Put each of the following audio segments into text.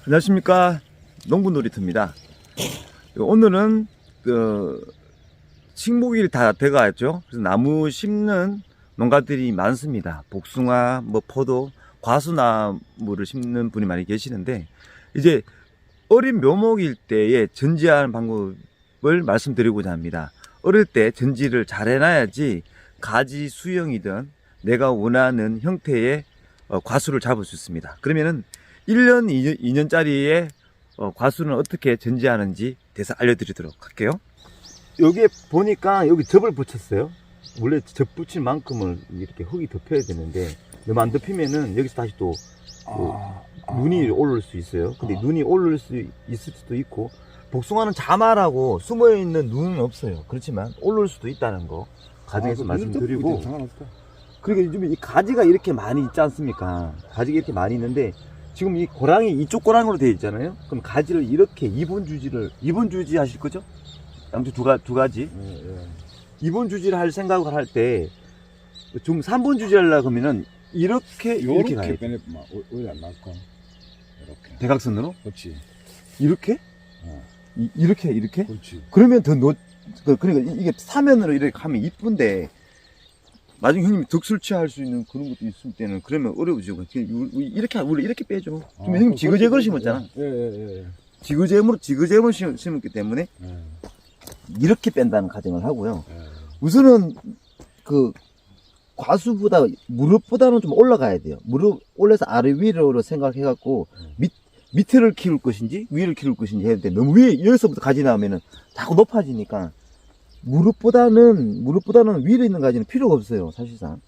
안녕하십니까, 농부놀이터입니다. 오늘은 식목일이 다 돼가죠. 그래서 나무 심는 농가들이 많습니다. 복숭아, 포도, 과수나무를 심는 분이 많이 계시는데, 이제 어린 묘목일 때에 전지하는 방법을 말씀드리고자 합니다. 어릴 때 전지를 잘 해놔야지 가지 수형이든 내가 원하는 형태의 과수를 잡을 수 있습니다. 그러면은 1년, 2년짜리의 과수는 어떻게 전지하는지 대해서 알려드리도록 할게요. 여기에 보니까 여기 접을 붙였어요. 원래 접 붙인 만큼은 이렇게 흙이 덮여야 되는데 너무 안 덮이면은 여기서 다시 또 눈이 오를 수 있어요. 근데 눈이 오를 수 있을 수도 있고, 복숭아는 자말하고 숨어있는 눈은 없어요. 그렇지만 오를 수도 있다는 거 가정에서 말씀드리고, 그리고 요즘에 이 가지가 이렇게 많이 있지 않습니까? 가지가 이렇게 많이 있는데 지금 이 고랑이 이쪽 고랑으로 되어 있잖아요. 그럼 가지를 이렇게 2번 주지 하실 거죠? 양쪽 두 가지. 이번 주지를 할 생각을 할 때 좀 3번 주지 하려고 하면은 이렇게 가야 돼. 오히려 안 나올까? 이렇게. 대각선으로? 그렇지. 이렇게? 이렇게? 그렇지. 그러면 그러니까 이게 사면으로 이렇게 하면 이쁜데, 나중에 형님이 덕술취할 수 있는 그런 것도 있을 때는 그러면 어려워지고, 우리 이렇게 빼줘. 좀 형님 지그재그로 심었잖아. 예. 지그재그로 심었기 때문에 이렇게 뺀다는 가정을 하고요. 우선은 과수보다 무릎보다는 좀 올라가야 돼요. 무릎 올라서 아래 위로 생각해갖고 밑을 키울 것인지 위를 키울 것인지 해야 돼. 너무 위에 여기서부터 가지 나오면은 자꾸 높아지니까 무릎보다는 위로 있는 가지는 필요가 없어요. 사실상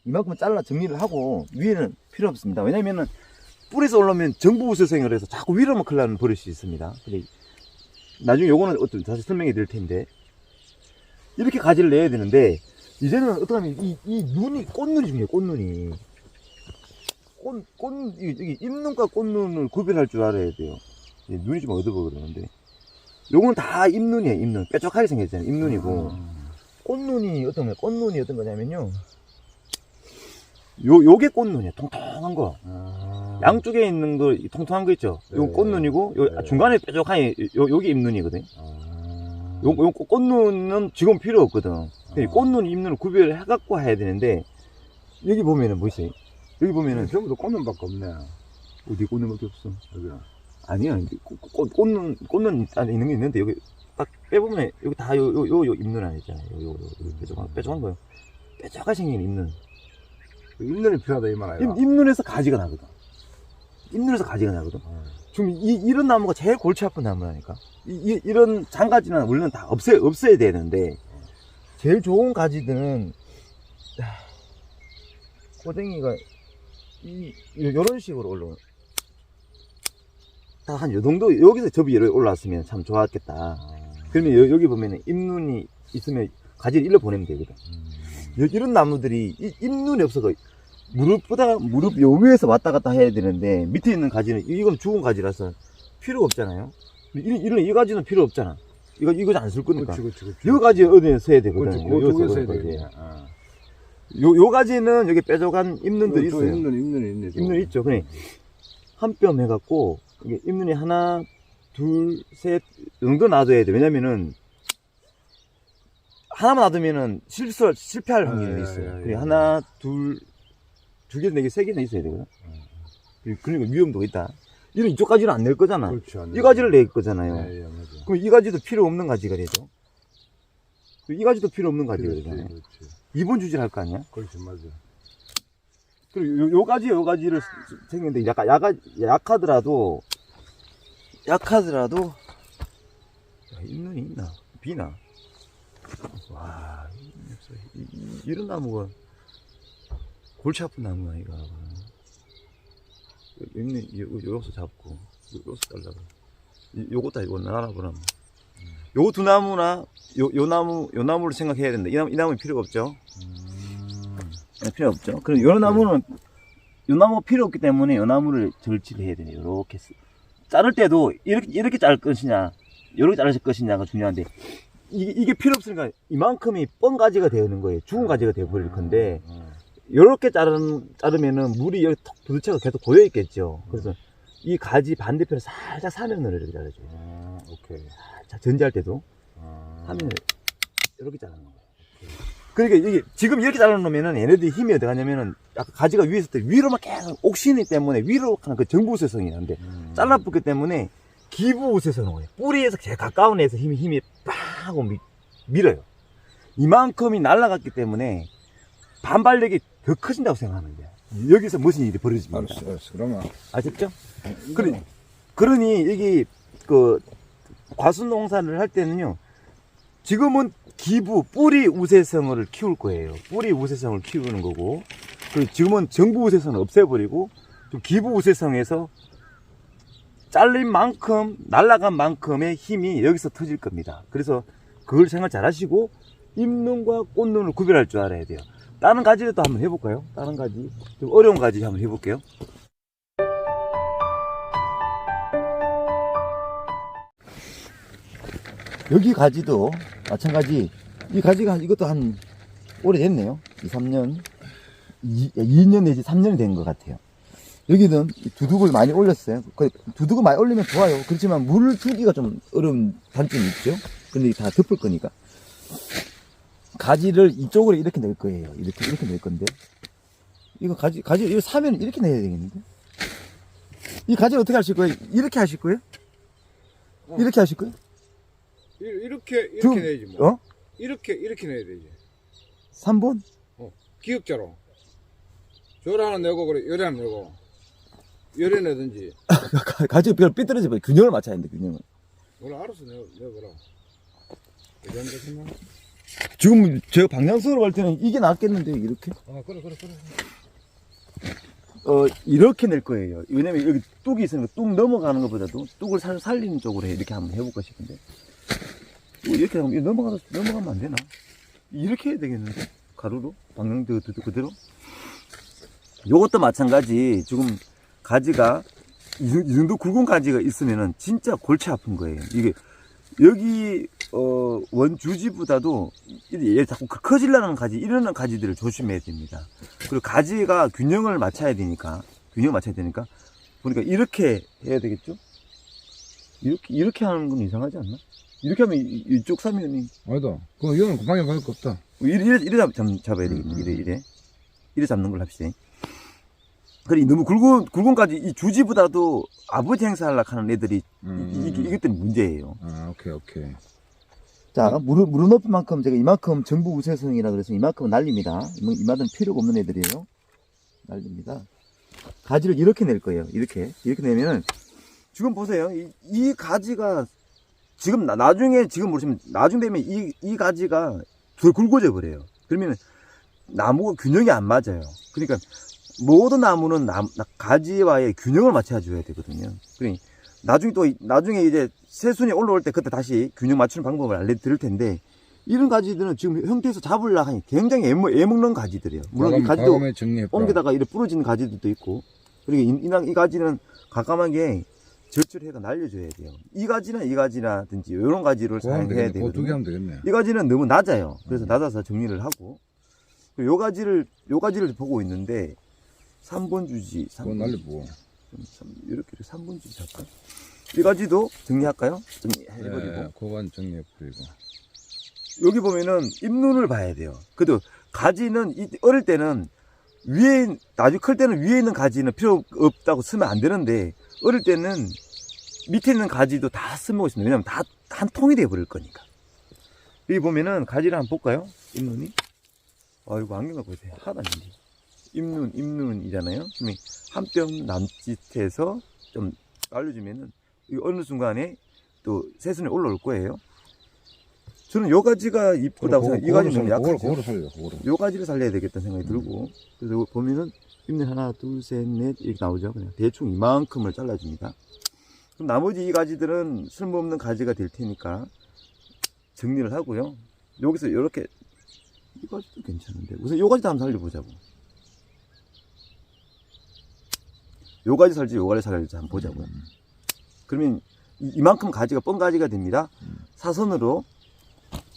이만큼 잘라 정리를 하고 위에는 필요 없습니다. 왜냐면은 뿌리에서 올라오면 정부우세생을 해서 자꾸 위로만 클라는 버릇이 있습니다. 근데 나중에 요거는 다시 설명해 드릴 텐데, 이렇게 가지를 내야 되는데, 이제는 어떻게 하면 이 눈이, 꽃눈이 중요해요. 꽃눈이. 여기 잎눈과 꽃눈을 구별할 줄 알아야 돼요. 눈이 좀 어두워 그러는데, 요거는 다 잎눈이에요. 잎눈 뾰족하게 생겼잖아요. 잎눈이고, 꽃눈이 어떤 거냐면요, 요게 꽃눈이에요. 통통한 거. 양쪽에 있는 거 통통한 거 있죠. 요 꽃눈이고, 중간에 뾰족한 요게 잎눈이거든요. 요 꽃눈은 지금 필요 없거든. 꽃눈, 잎눈을 구별을 해갖고 해야 되는데, 여기 보면은 보이세요? 여기 보면은 전부 다 꽃눈밖에 없네. 어디 꽃눈밖에 없어? 여기야. 아니야. 꽃눈 안에 있는 게 있는데, 여기 딱 빼보면 여기 다 요 잎눈 안에 있잖아요. 요 뾰족한 거요. 뾰족하게 생긴 잎눈. 잎눈이 필요하다 이 말이야. 잎눈에서 가지가 나거든. 지금 이런 나무가 제일 골치 아픈 나무라니까. 이런 장가지는 원래는 다 없애야 되는데, 제일 좋은 가지들은 꼬댕이가 요런 식으로 올라오는, 딱 한 요 정도, 여기서 접이 올라왔으면 참 좋았겠다. 그러면 여기 보면은 잎눈이 있으면 가지를 일로 보내면 되거든. 이런 나무들이 잎눈이 없어서 무릎 요 위에서 왔다 갔다 해야 되는데, 밑에 있는 가지는, 이건 죽은 가지라서 필요가 없잖아요. 이 가지는 필요 없잖아. 이거 안 쓸 거니까. 그렇지. 이 가지 어디에 써야 되거든. 여기서 써야 되거든. 요 가지는 여기 뾰족한 잎눈들이 있어요. 잎눈 있죠. 그래. 한 뼘 해갖고, 이게 잎눈이 하나, 둘, 셋 정도 놔둬야 돼. 왜냐면은, 하나만 놔두면은 실패할 확률이 있어요. 그래, 하나, 두 개, 네 개, 세 개는 있어야 되거든. 그러니까 위험도 있다. 이런 이쪽 가지는 안 낼 거잖아. 그렇지, 이 가지를 낼 거잖아요. 맞아. 그럼 이 가지도 필요 없는 가지가 되죠. 이 가지도 필요 없는 가지가 되잖아요. 2번 주지를 할 거 아니야? 그렇지, 맞아. 그리고 요 가지를 생겼는데, 약간 약하더라도, 야, 잎눈이 있나? 비나? 와, 이런 나무가 골치 아픈 나무야, 이거. 여기서 잡고, 여기서 잘라고. 요것도 이거 나라보라. 요 두 나무나, 요 나무를 생각해야 된다. 이 나무는 필요가 없죠. 필요 없죠. 그리고 요 나무가 필요 없기 때문에 요 나무를 절치를 해야 돼요. 요렇게. 자를 때도 이렇게 자를 것이냐, 요렇게 자를 것이냐가 중요한데, 이게 필요 없으니까 이만큼이 뻥 가지가 되는 거예요. 죽은 가지가 되어버릴 건데, 요렇게 자르면은 물이 여기 톡 도대체가 계속 고여 있겠죠. 그래서 이 가지 반대편을 살짝 사면으로 이렇게 잘라줘요. 오케이. 살짝 전지할 때도 아, 사면을 이렇게 자르는 거예요. 그러니까 이게 지금 이렇게 잘라놓으면은 얘네들이 힘이 어디 가냐면은 약간 가지가 위에 있을 때 위로만 계속 옥신이기 때문에 위로 가는 그 정부우세성이 있는데 잘라붙기 때문에 기부우세성은 거예요. 뿌리에서 제일 가까운 애에서 힘이 빡 하고 밀어요. 이만큼이 날아갔기 때문에 반발력이 더 커진다고 생각하면 돼요. 여기서 무슨 일이 벌어집니다. 알았어. 그러면. 아셨죠? 그러니 여기 그 과수농사를 할 때는요. 지금은 기부 뿌리 우세성을 키울 거예요. 뿌리 우세성을 키우는 거고, 그리고 지금은 정부 우세성을 없애버리고 좀 기부 우세성에서 잘린 만큼 날아간 만큼의 힘이 여기서 터질 겁니다. 그래서 그걸 생각 잘 하시고 잎눈과 꽃눈을 구별할 줄 알아야 돼요. 다른 가지를 또 한번 해볼까요? 다른 가지 좀 어려운 가지 한번 해볼게요. 여기 가지도 마찬가지. 이 가지가 이것도 한 오래됐네요. 2년 내지 3년이 된 것 같아요. 여기는 두둑을 많이 올렸어요. 두둑을 많이 올리면 좋아요. 그렇지만 물을 주기가 좀 어려운 단점이 있죠. 근데 다 덮을 거니까. 가지를 이쪽으로 이렇게 낼 거예요. 이렇게 낼 건데. 이거 가지, 이거 사면 이렇게 내야 되겠는데? 이 가지를 어떻게 하실 거예요? 이렇게 하실 거예요? 이렇게 하실 거예요? 이렇게 좀, 내야지 뭐. 이렇게 내야 되지. 3번? 기역자로. 저를 하나 내고 그래. 요래 하나 내고. 요래 내든지. 가지가 별 삐뚤어져 버려. 균형을 맞춰야 되는데, 균형을. 원래 알아서 내보라. 지금 제가 방향성으로 갈 때는 이게 낫겠는데, 이렇게? 그래. 이렇게 낼 거예요. 왜냐면 여기 뚝이 있으니까 뚝 넘어가는 것보다도 뚝을 살리는 쪽으로 이렇게 한번 해볼까 싶은데. 이렇게 하면 넘어가면 안 되나? 이렇게 해야 되겠는데? 가로로? 방향 그대로? 요것도 마찬가지. 지금 가지가, 이 정도 굵은 가지가 있으면은 진짜 골치 아픈 거예요. 이게, 여기, 원주지보다도, 얘 자꾸 커지려는 가지, 이러는 가지들을 조심해야 됩니다. 그리고 가지가 균형을 맞춰야 되니까, 보니까 이렇게 해야 되겠죠? 이렇게 하는 건 이상하지 않나? 이렇게 하면 이쪽 사면이. 아니다. 이거는 방향 갈 거 없다. 이래 잡아야 되겠네. 이래 잡는 걸 합시다. 그래, 너무 굵은 가지, 이 주지보다도 아버지 행사하려고 하는 애들이, 이것 때문에 문제예요. 오케이. 자, 무릎 높이만큼 제가 이만큼 정부 우세성이라 그래서 이만큼은 날립니다. 이만큼 필요가 없는 애들이에요. 날립니다. 가지를 이렇게 낼 거예요. 이렇게 내면은, 지금 보세요. 이 가지가, 지금 모르시면, 나중 되면 이 가지가 더 굵어져 버려요. 그러면 나무가 균형이 안 맞아요. 그러니까, 모든 나무는 가지와의 균형을 맞춰줘야 되거든요. 그러니 나중에 이제 새순이 올라올 때 그때 다시 균형 맞추는 방법을 알려드릴 텐데, 이런 가지들은 지금 형태에서 잡으려고 하니 굉장히 애먹는 가지들이에요. 물론 이 가지도 옮기다가 이렇게 부러지는 가지들도 있고, 그리고 이 가지는 가감하게 절출해가 날려줘야 돼요. 이 가지나든지 이런 가지를 사용해야 되거든요. 두개 하면 되겠네. 이 가지는 너무 낮아요. 그래서 낮아서 정리를 하고, 요 가지를 보고 있는데, 3번 주지. 그건 날려보고. 이렇게 3번 주지 잡까? 이 가지도 정리할까요? 정리해버리고. 그건 정리해버리고. 여기 보면은 잎눈을 봐야 돼요. 그래도 가지는 어릴 때는 나중에 클 때는 위에 있는 가지는 필요 없다고 쓰면 안 되는데, 어릴 때는 밑에 있는 가지도 다 쓰고 있습니다. 왜냐면 다 한 통이 돼버릴 거니까. 여기 보면은 가지를 한번 볼까요? 잎눈이. 이거 안경 갖고 있어요. 하나도 안 돼. 잎눈이잖아요. 그러면 한 뼘 남짓해서 좀 알려주면은 어느 순간에 또 새순이 올라올 거예요. 저는 요 가지가 이쁘다고 생각해요. 이 가지는 너무 약하죠. 요 가지를 살려야 되겠다는 생각이 들고, 그래서 보면은 잎눈 하나, 둘, 셋, 넷 이렇게 나오죠. 그냥 대충 이만큼을 잘라줍니다. 그럼 나머지 이 가지들은 쓸모없는 가지가 될 테니까 정리를 하고요. 여기서 이렇게 이 가지도 괜찮은데 우선 요 가지도 한번 살려보자고. 요 가지 살지 요 가지 살지 한번 보자고요. 그러면 이만큼 가지가 뻥 가지가 됩니다. 사선으로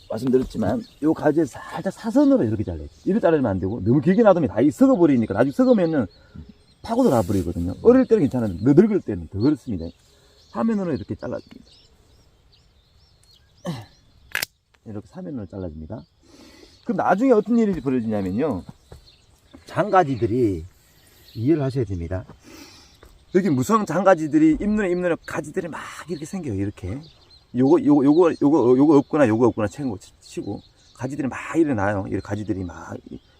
말씀드렸지만 요 가지를 살짝 사선으로 이렇게 잘라요. 이렇게 자르면 안 되고 너무 길게 놔두면 다 썩어버리니까 나중에 썩으면은 파고 들어버리거든요. 어릴 때는 괜찮은데 늙을 때는 더 그렇습니다. 사면으로 이렇게 잘라줍니다. 이렇게 사면으로 잘라줍니다. 그럼 나중에 어떤 일이 벌어지냐면요, 장가지들이 이해를 하셔야 됩니다. 여기 무성 장가지들이 잎눈에 가지들이 막 이렇게 생겨요. 이렇게 요거 없구나 치고 가지들이 막 일어나요. 이렇게 가지들이 막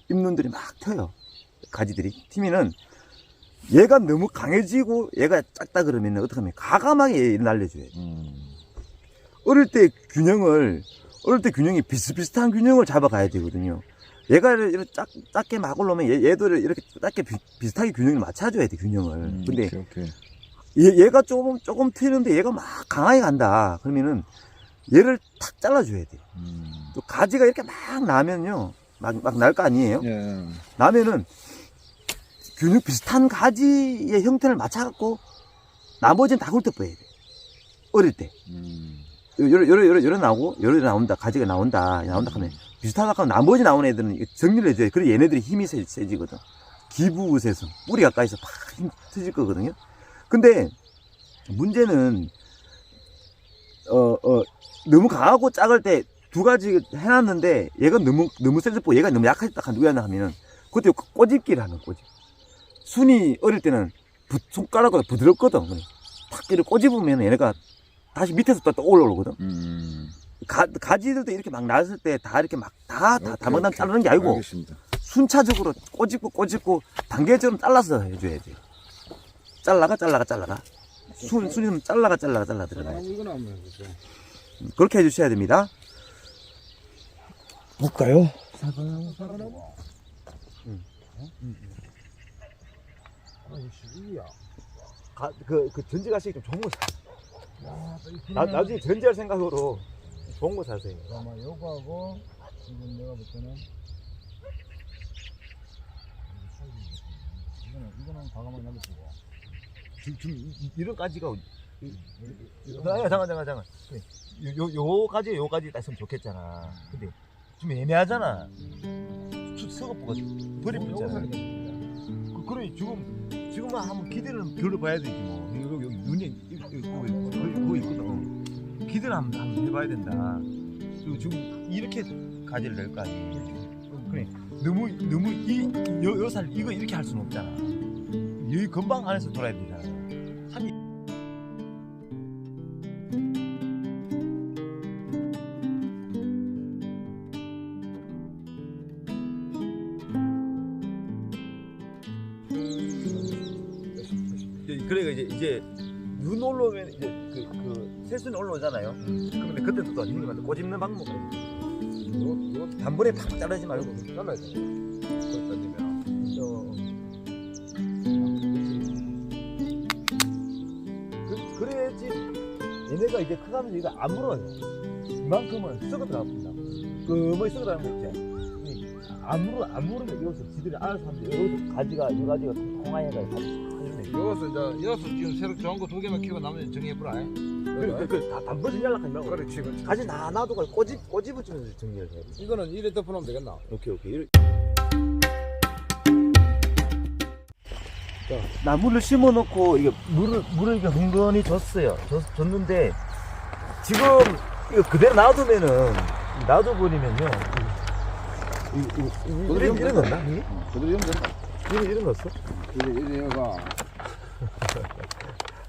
잎눈들이 막 튀어요. 가지들이 튀면은 얘가 너무 강해지고 얘가 작다 그러면 어떻게 하면 과감하게 얘를 날려줘야 돼. 어릴 때 균형이 비슷비슷한 균형을 잡아가야 되거든요. 얘가 이렇게 작게 막 올라오면 얘도 이렇게 작게 비슷하게 균형을 맞춰줘야 돼, 균형을. 근데 오케이. 얘가 조금 튀는데 얘가 막 강하게 간다. 그러면은 얘를 탁 잘라줘야 돼. 또 가지가 이렇게 막 나면요, 막 날 거 아니에요? 예. 나면은 균형 비슷한 가지의 형태를 맞춰갖고 나머지는 다 훑어버려야 돼. 어릴 때. 요래 나온다. 가지가 나온다 하면 비슷하다 하면 나머지 나오는 애들은 정리를 해줘야 돼. 그래 얘네들이 힘이 세지거든. 기부세성. 뿌리 가까이서 팍 힘 터질 거거든요. 근데 문제는 너무 강하고 작을 때 두 가지 해놨는데 얘가 너무 세졌고 얘가 너무 약해졌다 하면은 그것도 꼬집기를 하는 꼬집. 순이 어릴 때는 손가락보다 부드럽거든. 탁 이렇게 꼬집으면 얘네가 다시 밑에서 또 올라오거든. 가지들도 이렇게 막 났을 때 다 이렇게 막 다 다망당 자르는 게 아니고 알겠습니다. 순차적으로 꼬집고 단계적으로 잘라서 해줘야 돼요. 잘라가. 순이면 잘라가 들어가요. 이건 한번 해보세요. 그렇게 해주셔야 됩니다. 볼까요? 사과나무? 시기야. 그 전지가시기 좀 좋은 거 사. 나중에 전지할 생각으로 좋은 거 사세요. 아마 요거하고 지금 내가 볼 때는 이거는 과감하게 날려주고. 지금 이런 가지가 잠깐. 요 가지 딱 있으면 좋겠잖아. 근데 좀 애매하잖아. 서거포가 버리면 있잖아. 그래 지금은 한번 기대는 별로봐야 되지 뭐. 여기 눈이 거의 있거든. 기대를 한번 해봐야 된다. 그리고 지금 이렇게 가지를 낼 거 아니에요. 그래 너무 요살 이거 이렇게 할 수는 없잖아. 여기 건방 안에서 돌아야 되잖아. 그러니까 이제 눈 올라오면 이제 그 새순이 올라오잖아요. 그런데 그때도 또 형님한테 꼬집는 방법이 이거 단번에 팍 자르지 말고 잘라야 돼. 거기다 되면. 그래야지 얘네가 이제 크가면서 이거 안 물어요. 이만큼은 썩어 들어갑니다. 뭐 썩어 들어가는 거 있지. 안 물으면 이것을 지들이 알아서 하는데 여기서 가지가 통통하게 해가지고 여기서 지금 새로 좋은 거 2개만 키워 나머지 정리해보라. 다 단번에 연락하지 말고 그렇지. 가지 놔두고 꼬집을 좀 정리를 해야 돼. 이거는 이래 덮어놓으면 되겠나? 오케이. 나무를 심어놓고 이게 물을 이렇게 흥건히 줬어요. 줬는데 지금 이거 그대로 놔둬버리면요. 이런 건가? 그대로 이러면 된다. 이런 거 없어? 이래 얘가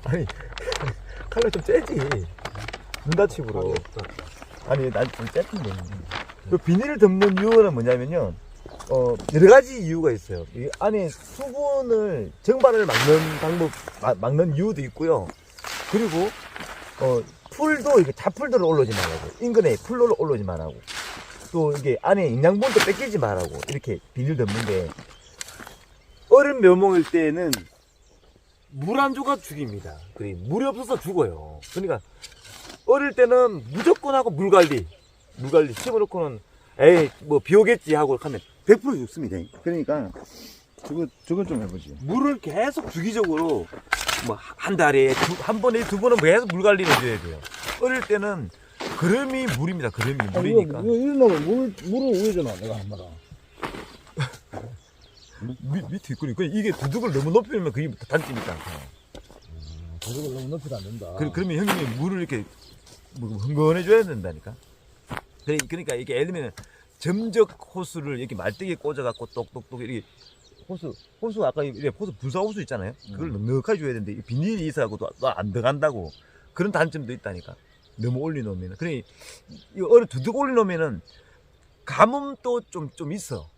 아니 칼로 좀 째지. 눈 다치고로. 아니 난 좀 째던데. 그 비닐을 덮는 이유는 뭐냐면요. 여러 가지 이유가 있어요. 이 안에 수분을 정발을 막는 이유도 있고요. 그리고 풀도 이게 잡풀들을 올라오지 말라고. 인근에 풀로 올라오지 말라고. 또 이게 안에 영양분도 뺏기지 말라고. 이렇게 비닐 덮는데 어른 묘목일 때는 물 안 줘가 죽입니다. 그래 물이 없어서 죽어요. 그러니까 어릴 때는 무조건 하고 물 관리 심어놓고는 에이 뭐 비 오겠지 하고 하면 100% 죽습니다. 그러니까 저거 좀 해보지. 물을 계속 주기적으로 뭐 한 달에 한 번에 두 번은 계속 물 관리를 해줘야 돼요. 어릴 때는 그름이 물입니다. 물이니까. 이거 이러면 물을 우회잖아. 내가 한 번은. 밑에 있고 이게 두둑을 너무 높이면 그게 단점이다. 도둑을 너무 높이도 안 된다. 그러면 형님이 물을 이렇게 뭐 흥건해줘야 된다니까. 그러니까 이게 예를 들면 점적 호수를 이렇게 말대기에 꽂아갖고 똑똑똑 이렇게 호수 아까 이래 호수 분사 호수 있잖아요. 그걸 넉넉하게 줘야 되는데 비닐이 있어갖고 또 안 들어간다고 그런 단점도 있다니까. 너무 올려놓으면 그래 이거 어느 두둑 올려놓으면은 가뭄도 좀 있어.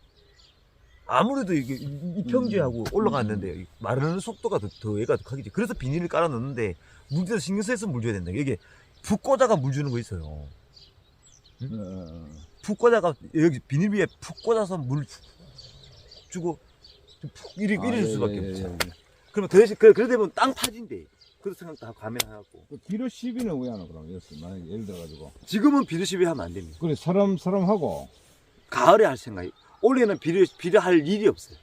아무래도 이게 이평지하고 올라갔는데 마르는 속도가 더 얘가 더 크겠지. 그래서 비닐을 깔아 넣는데 물에서 신경 써서 물 줘야 된다. 이게 푹 꽂아가 물 주는 거 있어요. 푹 꽂아가 여기 비닐 위에 푹 꽂아서 물 주고 푹 이래 줄 수밖에 없어. 그러면 대신 그래 되면 땅 파진대. 그런 생각도 하고 감면하고. 비료 시비는 왜 하나 그럼 만약에 예를 들어가지고. 지금은 비료시비 하면 안 됩니다. 그래 사람하고. 가을에 할 생각이. 올해는 비료할 일이 없어요.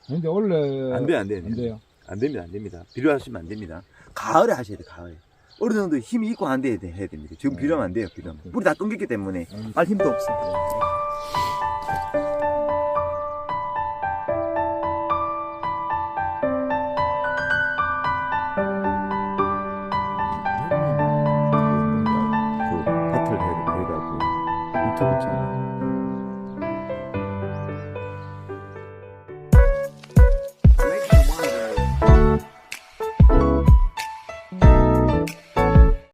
근데 원래 안 돼요. 안 돼요. 안 됩니다. 비료하시면 안 됩니다. 가을에 하셔야 돼, 가을에. 어느 정도 힘이 있고 안 돼야 해야 됩니다. 지금 비료하면 안 돼요, 비료하면. 물이 다 끊겼기 때문에 할 힘도 없어.